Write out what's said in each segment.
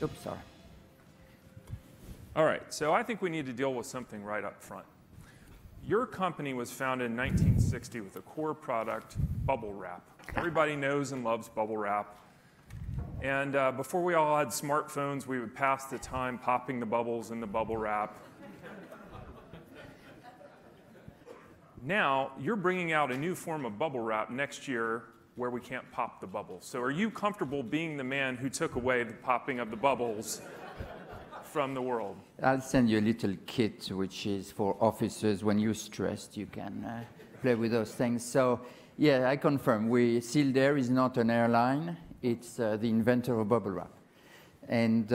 Oops, sorry. All right, so I think we need to deal with something right up front. Your company was founded in 1960 with a core product, bubble wrap. Everybody knows and loves bubble wrap. And before we all had smartphones, we would pass the time popping the bubbles in the bubble wrap. Now, you're bringing out a new form of bubble wrap next year where we can't pop the bubbles. So are you comfortable being the man who took away the popping of the bubbles from the world? I'll send you a little kit, which is for officers. When you're stressed, you can play with those things. So, yeah, I confirm. Sealed Air is not an airline. It's the inventor of bubble wrap. And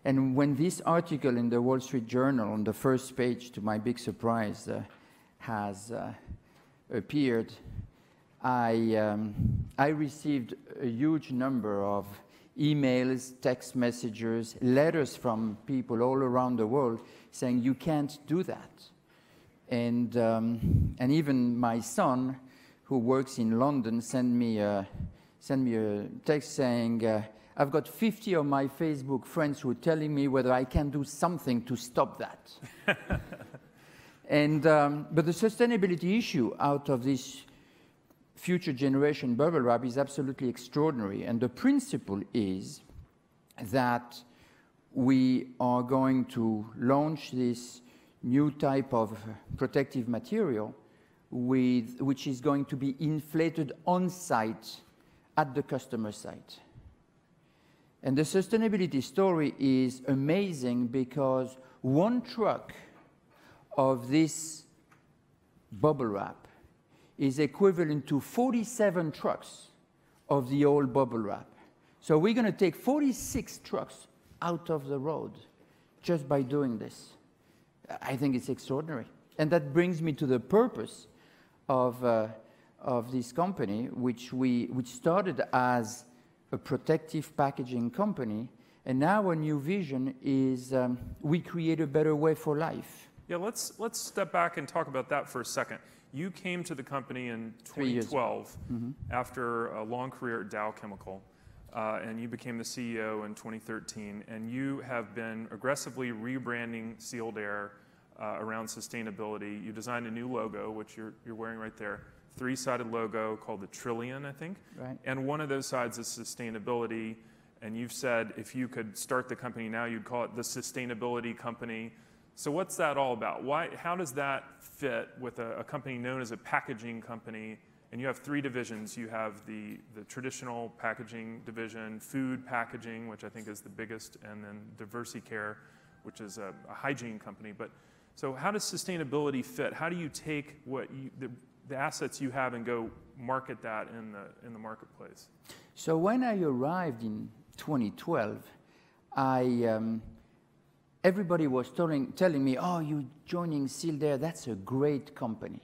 when this article in the Wall Street Journal on the first page, to my big surprise, has appeared, I received a huge number of emails, text messages, letters from people all around the world saying you can't do that. And even my son, who works in London, sent me a text saying, I've got 50 of my Facebook friends who are telling me whether I can do something to stop that. But the sustainability issue out of this future generation bubble wrap is absolutely extraordinary. And the principle is that we are going to launch this new type of protective material which is going to be inflated on site at the customer site. And the sustainability story is amazing because one truck of this bubble wrap is equivalent to 47 trucks of the old bubble wrap. So we're going to take 46 trucks out of the road just by doing this. I think it's extraordinary. And that brings me to the purpose of this company, which started as a protective packaging company, and now our new vision is we create a better way for life. Yeah, let's step back and talk about that for a second. You came to the company in 2012 after a long career at Dow Chemical, and you became the CEO in 2013, and you have been aggressively rebranding Sealed Air around sustainability. You designed a new logo, which you're wearing right there, three-sided logo called the Trillion, I think. Right. And one of those sides is sustainability, and you've said if you could start the company now, you'd call it the Sustainability Company. So what's that all about? How does that fit with a company known as a packaging company? And you have three divisions. You have the traditional packaging division, food packaging, which I think is the biggest, and then Diversey Care, which is a hygiene company. But so how does sustainability fit? How do you take the assets you have and go market that in the marketplace? So when I arrived in 2012, everybody was telling me, oh, you're joining Sealed Air, that's a great company.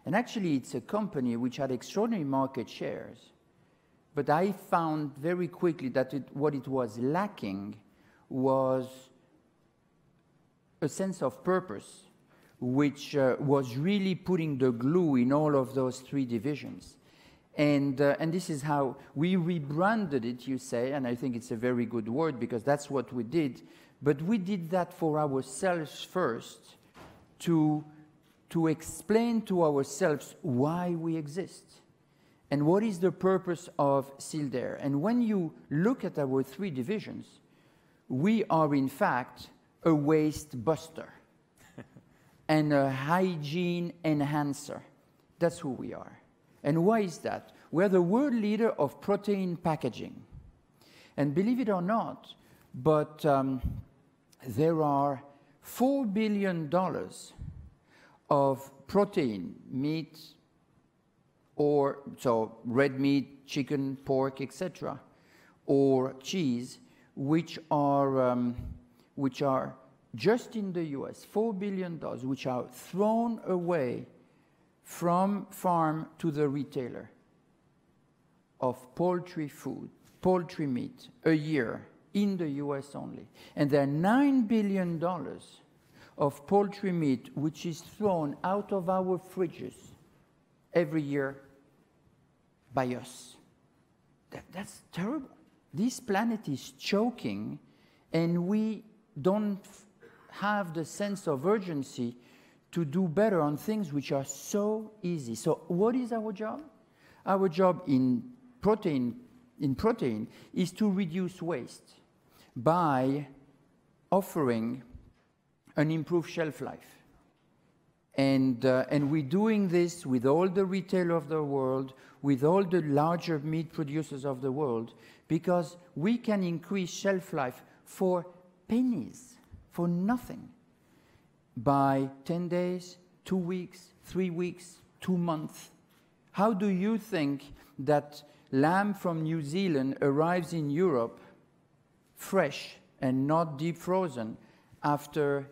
And actually, it's a company which had extraordinary market shares. But I found very quickly that what it was lacking was a sense of purpose, which was really putting the glue in all of those three divisions. And this is how we rebranded it, you say, and I think it's a very good word because that's what we did. But we did that for ourselves first to explain to ourselves why we exist and what is the purpose of Sealed Air. And when you look at our three divisions, we are in fact a waste buster and a hygiene enhancer. That's who we are. And why is that? We're the world leader of protein packaging. And believe it or not, but there are $4 billion of protein, meat, or so red meat, chicken, pork, etc., or cheese, which are just in the US, $4 billion, which are thrown away from farm to the retailer of poultry food, poultry meat, a year in the US only. And there are $9 billion of poultry meat which is thrown out of our fridges every year by us. That's terrible. This planet is choking, and we don't have the sense of urgency to do better on things which are so easy. So what is our job? Our job in protein is to reduce waste by offering an improved shelf life. And we're doing this with all the retailers of the world, with all the larger meat producers of the world, because we can increase shelf life for pennies, for nothing, by 10 days, 2 weeks, 3 weeks, 2 months. How do you think that lamb from New Zealand arrives in Europe fresh and not deep frozen after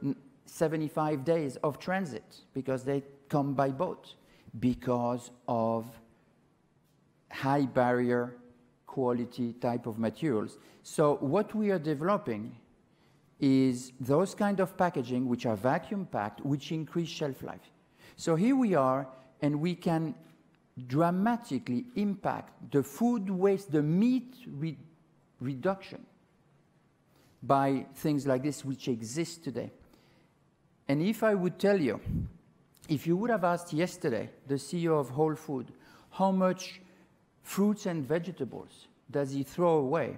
75 days of transit? Because they come by boat, because of high barrier quality type of materials. So what we are developing is those kind of packaging which are vacuum packed, which increase shelf life. So here we are, and we can dramatically impact the food waste, the meat reduction, by things like this which exist today. And if I would tell you, if you would have asked yesterday the CEO of Whole Foods how much fruits and vegetables does he throw away,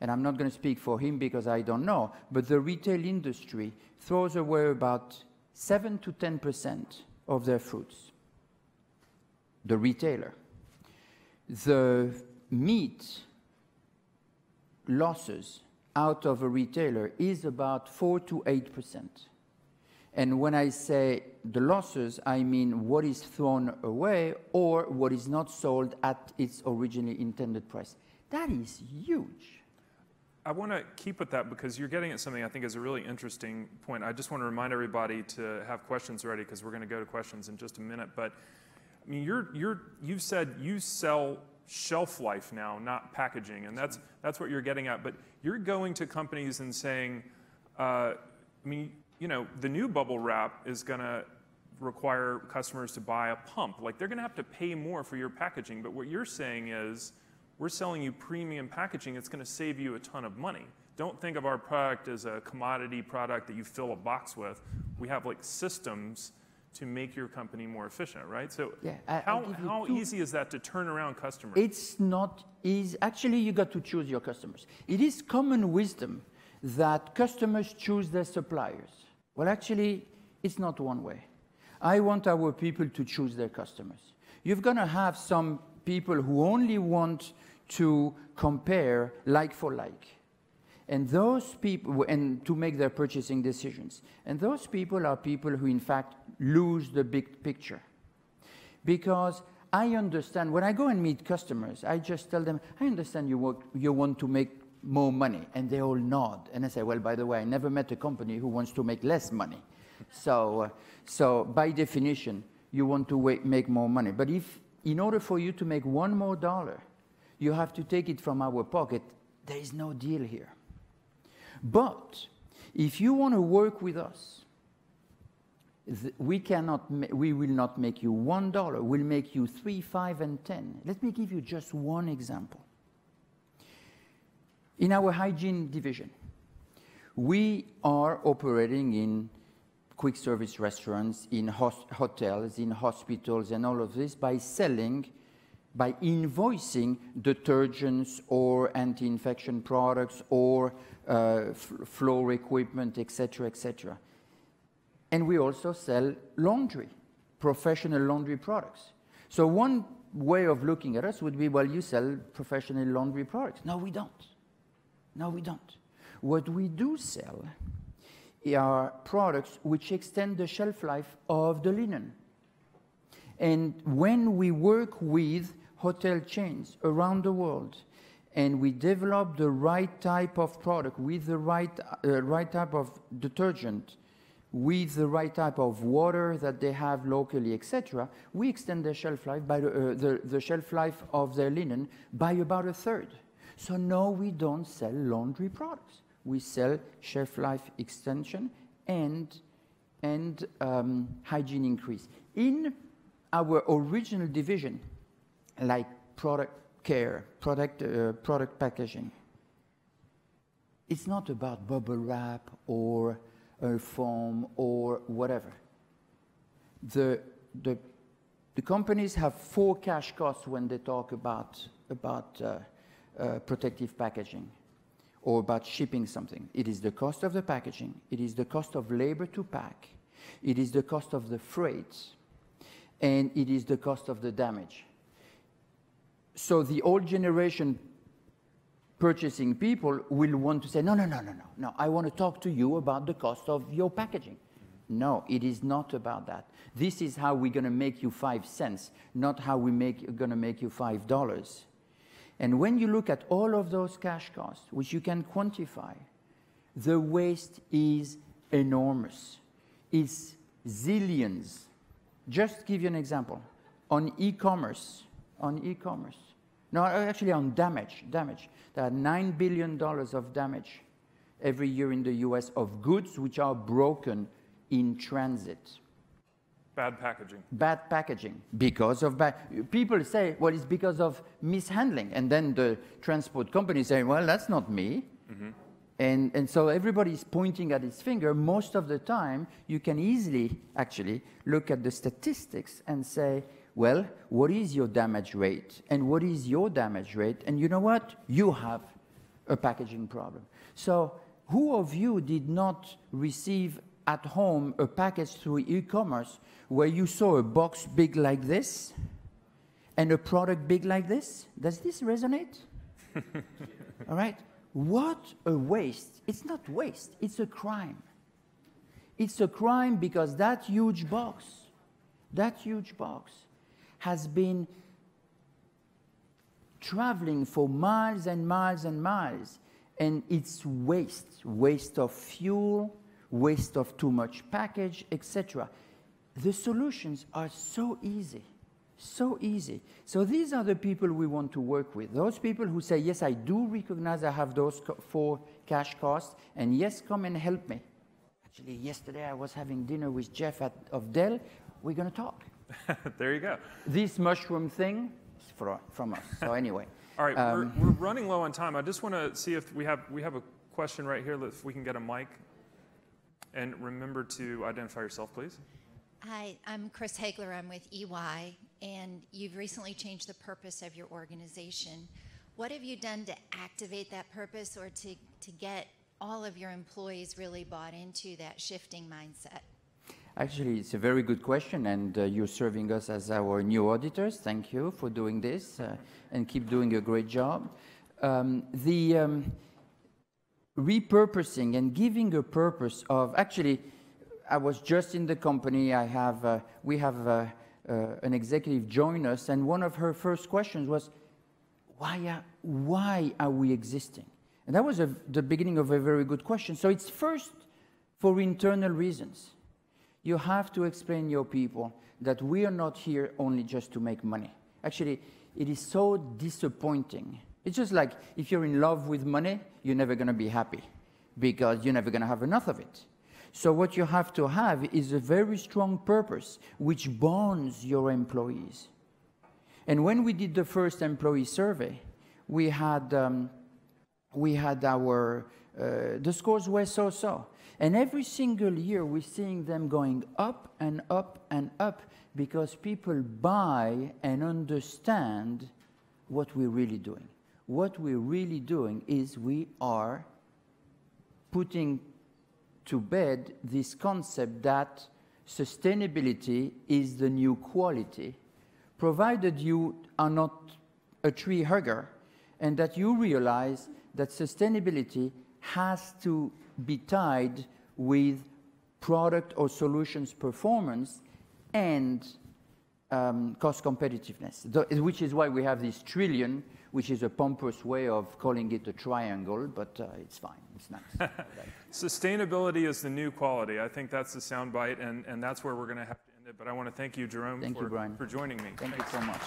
and I'm not going to speak for him because I don't know, but the retail industry throws away about 7 to 10% of their fruits. The retailer. The meat losses out of a retailer is about 4 to 8%. And when I say the losses, I mean what is thrown away or what is not sold at its originally intended price. That is huge. I want to keep with that because you're getting at something I think is a really interesting point. I just want to remind everybody to have questions ready because we're going to go to questions in just a minute. But I mean, you've said you sell shelf life now, not packaging, and that's what you're getting at. But you're going to companies and saying, I mean, you know, the new bubble wrap is going to require customers to buy a pump. Like, they're going to have to pay more for your packaging. But what you're saying is, we're selling you premium packaging. It's going to save you a ton of money. Don't think of our product as a commodity product that you fill a box with. We have like systems to make your company more efficient, right? So yeah, how easy is that to turn around customers? It's not easy. Actually, you got to choose your customers. It is common wisdom that customers choose their suppliers. Well, actually, it's not one way. I want our people to choose their customers. You're going to have some people who only want to compare like for like. And those people, and to make their purchasing decisions. And those people are people who, in fact, lose the big picture. Because I understand, when I go and meet customers, I just tell them, I understand you want to make more money. And they all nod. And I say, well, by the way, I never met a company who wants to make less money. So by definition, you want to make more money. But if, in order for you to make $1 more, you have to take it from our pocket, there is no deal here. But if you want to work with us, we will not make you $1. We'll make you 3, 5, and 10. Let me give you just one example. In our hygiene division, we are operating in quick service restaurants, in hotels, in hospitals, and all of this by invoicing detergents or anti-infection products or floor equipment, etc., etc. And we also sell laundry, professional laundry products. So one way of looking at us would be, well, you sell professional laundry products. No, we don't. No, we don't. What we do sell are products which extend the shelf life of the linen. And when we work with hotel chains around the world, and we develop the right type of product with the right type of detergent, with the right type of water that they have locally, etc., we extend their shelf life by the shelf life of their linen by about 1/3. So no, we don't sell laundry products. We sell shelf life extension and hygiene increase. In our original division, like product care, product packaging, It's not about bubble wrap or foam or whatever. The companies have 4 cash costs when they talk about protective packaging or about shipping something. It is the cost of the packaging, it is the cost of labor to pack, it is the cost of the freight, and it is the cost of the damage. So the old generation purchasing people will want to say, no, I want to talk to you about the cost of your packaging. No, it is not about that. This is how we're going to make you 5 cents, not how we're going to make you $5. And when you look at all of those cash costs, which you can quantify, the waste is enormous. It's zillions. Just give you an example. On e-commerce, no, actually on damage. There are $9 billion of damage every year in the US of goods which are broken in transit. Bad packaging. Bad packaging. Because of people say, well, it's because of mishandling. And then the transport company say, well, that's not me. Mm-hmm. And so everybody's pointing at his finger. Most of the time, you can easily actually look at the statistics and say, well, what is your damage rate? And what is your damage rate? And you know what? You have a packaging problem. So who of you did not receive at home a package through e-commerce where you saw a box big like this and a product big like this? Does this resonate? All right? What a waste. It's not waste, it's a crime. It's a crime because that huge box has been traveling for miles and miles and miles, and it's waste of fuel, waste of too much package, etc. The solutions are so easy, so easy. So these are the people we want to work with. Those people who say, yes, I do recognize I have those 4 cash costs, and yes, come and help me. Actually, yesterday I was having dinner with Jeff of Dell. We're going to talk. There you go. This mushroom thing is from us. So anyway. All right, we're running low on time. I just want to see if we have a question right here, if we can get a mic. And remember to identify yourself, please. Hi, I'm Chris Hagler. I'm with EY, and you've recently changed the purpose of your organization. What have you done to activate that purpose or to get all of your employees really bought into that shifting mindset? Actually, it's a very good question, and you're serving us as our new auditors. Thank you for doing this, and keep doing a great job. Repurposing and giving a purpose of, actually, I was just in the company. We have an executive join us, and one of her first questions was, why are we existing? And that was the beginning of a very good question. So it's first for internal reasons. You have to explain your people that we are not here only just to make money. Actually, it is so disappointing. It's just like if you're in love with money, you're never going to be happy because you're never going to have enough of it. So what you have to have is a very strong purpose which bonds your employees. And when we did the first employee survey, the scores were so-so. And every single year we're seeing them going up and up and up because people buy and understand what we're really doing. What we're really doing is we are putting to bed this concept that sustainability is the new quality, provided you are not a tree hugger and that you realize that sustainability has to be tied with product or solutions performance and cost competitiveness, which is why we have this trillion, which is a pompous way of calling it a triangle, but it's fine, it's nice. Sustainability is the new quality. I think that's the soundbite, and that's where we're going to have to end it. But I want to thank you, Jerome, for joining me. Thank you so much.